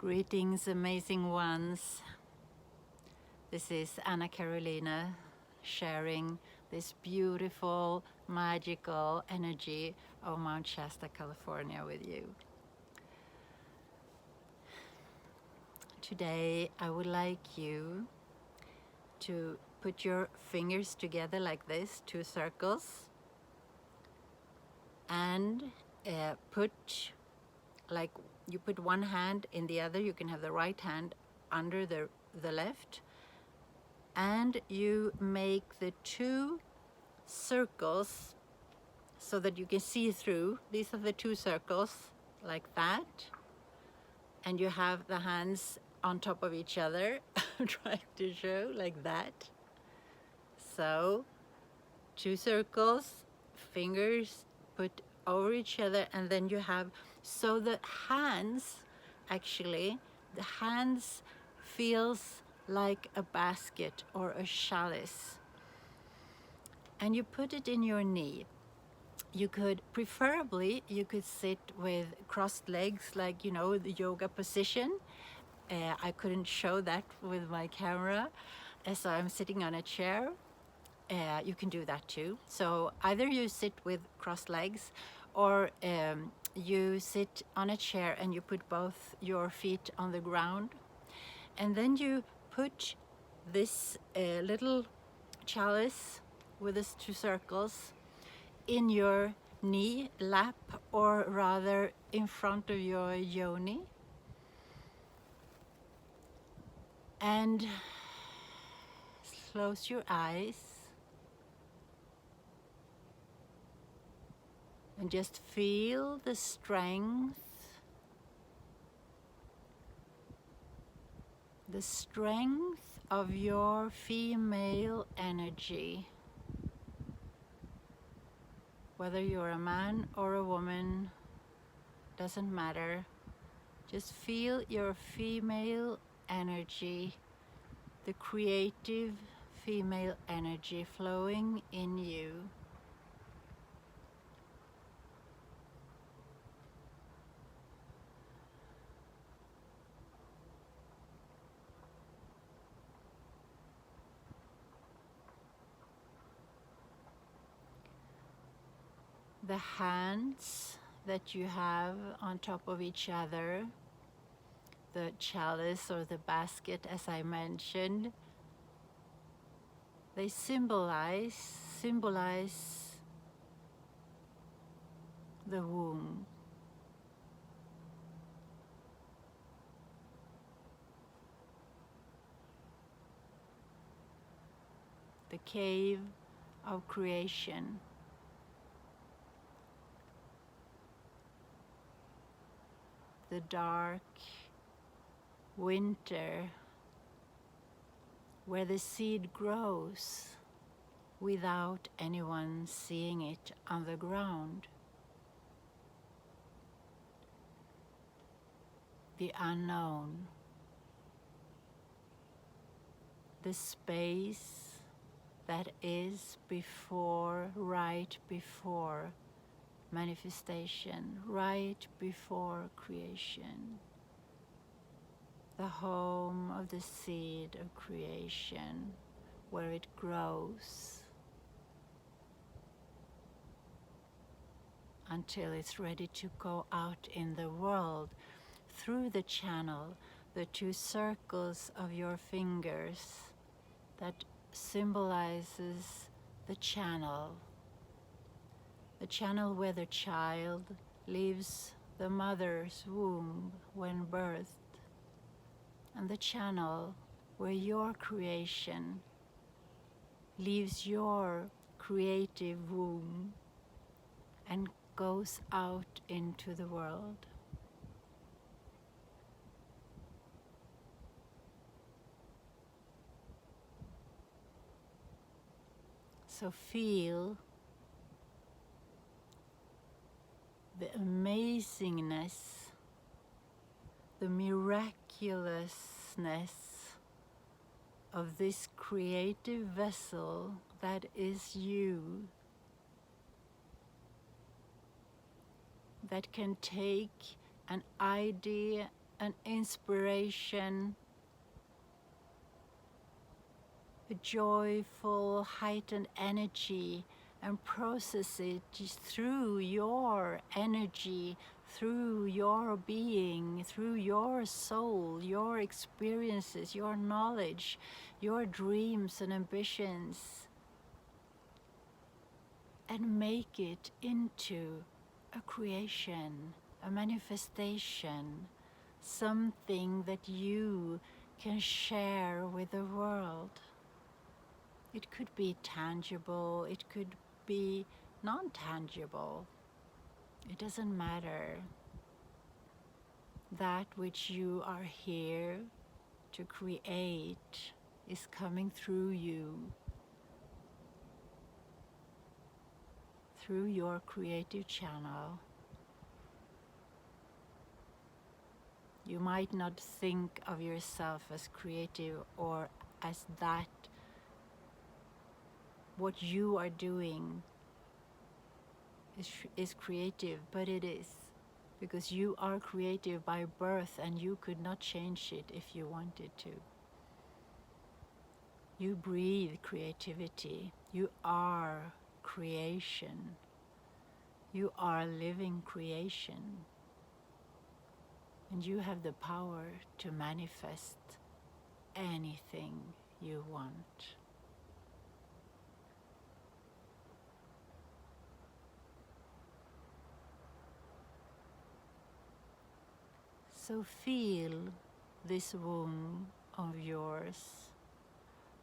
Greetings, amazing ones. This is AnnaCarolina sharing this beautiful, magical energy of Mount Shasta, California with you. Today, I would like you to put your fingers together like this, 2 circles, and put like you put one hand in the other. You can have the right hand under the left, and you make the 2 circles so that you can see through. These are the 2 circles like that, and you have the hands on top of each other. I'm trying to show like that. So 2 circles, fingers put over each other, and then you have, so the hands, actually the hands feels like a basket or a chalice, and you put it in your knee. You could, preferably, you could sit with crossed legs, like, you know, the yoga position. I couldn't show that with my camera, so I'm sitting on a chair. You can do that too. So either you sit with crossed legs, or you sit on a chair and you put both your feet on the ground, and then you put this little chalice with its 2 circles in your knee, lap, or rather in front of your yoni, and close your eyes and just feel the strength of your female energy. Whether you're a man or a woman, doesn't matter. Just feel your female energy, the creative female energy flowing in you. The hands that you have on top of each other, the chalice or the basket, as I mentioned, they symbolize the womb. The cave of creation. The dark winter where the seed grows without anyone seeing it on the ground. The unknown. The space that is before, right before manifestation, right before creation. The home of the seed of creation, where it grows until it's ready to go out in the world through the channel, the 2 circles of your fingers that symbolizes the channel where the child leaves the mother's womb when birthed, and the channel where your creation leaves your creative womb and goes out into the world. So feel the amazingness, the miraculousness of this creative vessel that is you, that can take an idea an inspiration, a joyful, heightened energy, and process it just through your energy, through your being, through your soul, your experiences, your knowledge, your dreams and ambitions, and make it into a creation, a manifestation, something that you can share with the world. It could be tangible, it could be non-tangible. It doesn't matter. That which you are here to create is coming through you, through your creative channel. You might not think of yourself as creative or as that. What you are doing is creative, but it is, because you are creative by birth and you could not change it if you wanted to. You breathe creativity. You are creation. You are living creation. And you have the power to manifest anything you want. So feel this womb of yours,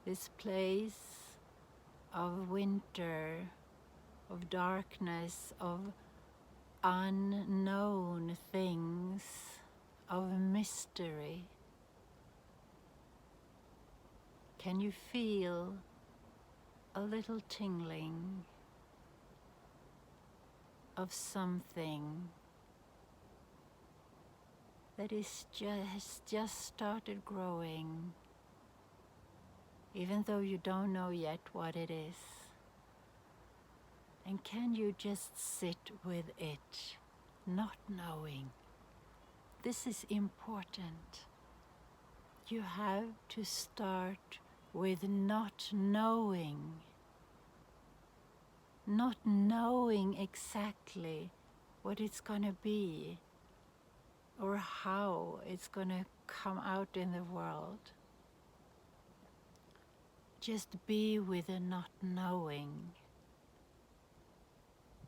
this place of winter, of darkness, of unknown things, of mystery. Can you feel a little tingling of something that is just started growing, even though you don't know yet what it is? And can you just sit with it, not knowing? This is important. You have to start with not knowing exactly what it's gonna be or how it's gonna come out in the world. Just be with the not knowing.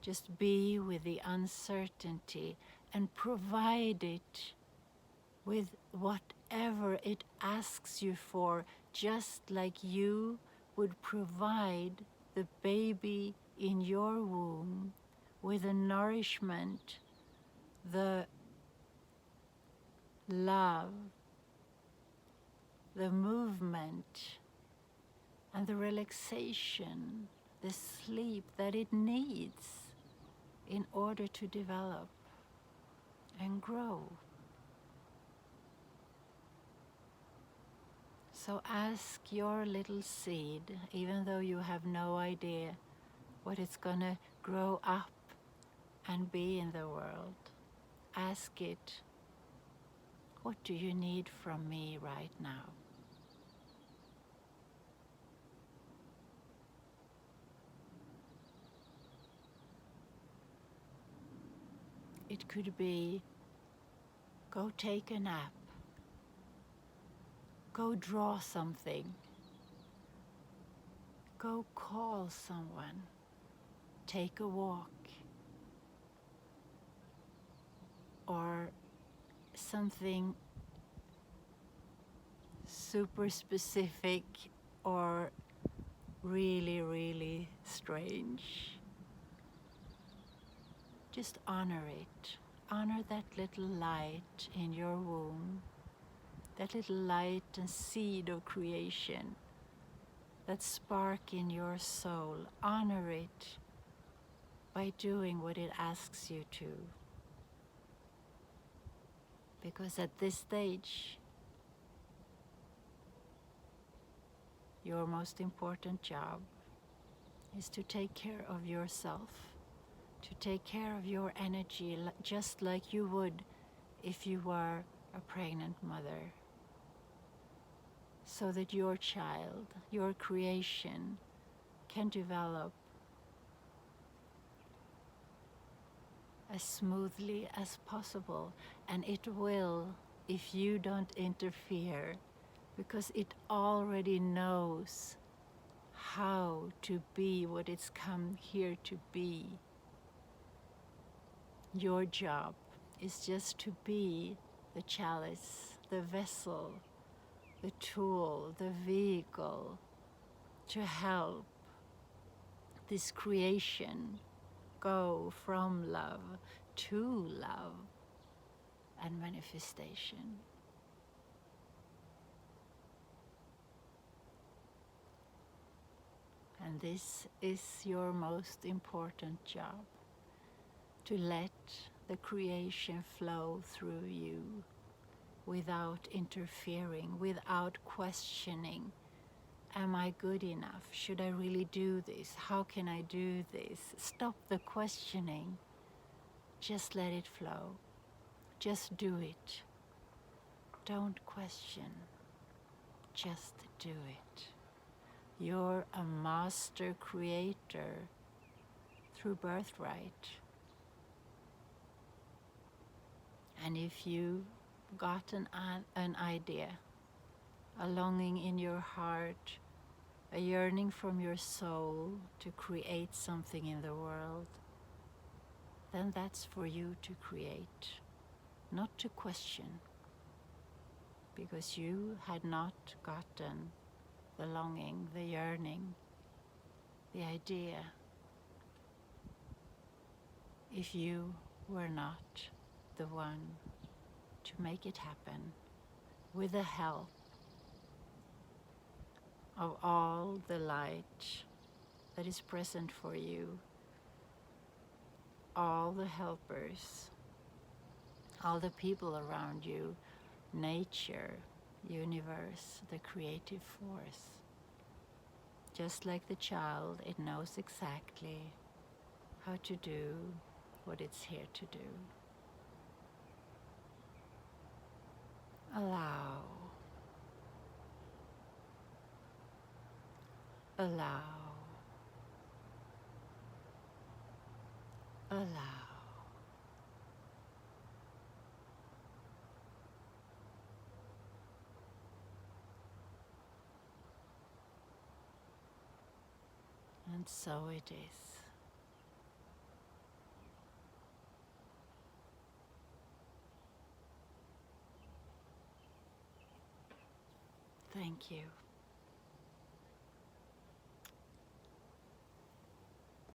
Just be with the uncertainty and provide it with whatever it asks you for, just like you would provide the baby in your womb with the nourishment, the love, the movement, and the relaxation, the sleep that it needs in order to develop and grow. So ask your little seed, even though you have no idea what it's gonna grow up and be in the world, ask it, what do you need from me right now? It could be, go take a nap, go draw something, go call someone, take a walk, or something super specific or really, really strange. Just honor it. Honor that little light in your womb, that little light and seed of creation, that spark in your soul. Honor it by doing what it asks you to. Because at this stage, your most important job is to take care of yourself, to take care of your energy just like you would if you were a pregnant mother, so that your child, your creation, can develop as smoothly as possible. And it will, if you don't interfere, because it already knows how to be what it's come here to be. Your job is just to be the chalice, the vessel, the tool, the vehicle to help this creation go from love to love and manifestation. And this is your most important job, to let the creation flow through you without interfering, without questioning. Am I good enough? Should I really do this? How can I do this? Stop the questioning. Just let it flow. Just do it. Don't question. Just do it. You're a master creator through birthright. And if you got an idea, a longing in your heart, a yearning from your soul to create something in the world, then that's for you to create, not to question, because you had not gotten the longing, the yearning, the idea, if you were not the one to make it happen with the help of all the light that is present for you, all the helpers, all the people around you, nature, universe, the creative force. Just like the child, it knows exactly how to do what it's here to do. Allow. Allow. Allow. And so it is. Thank you.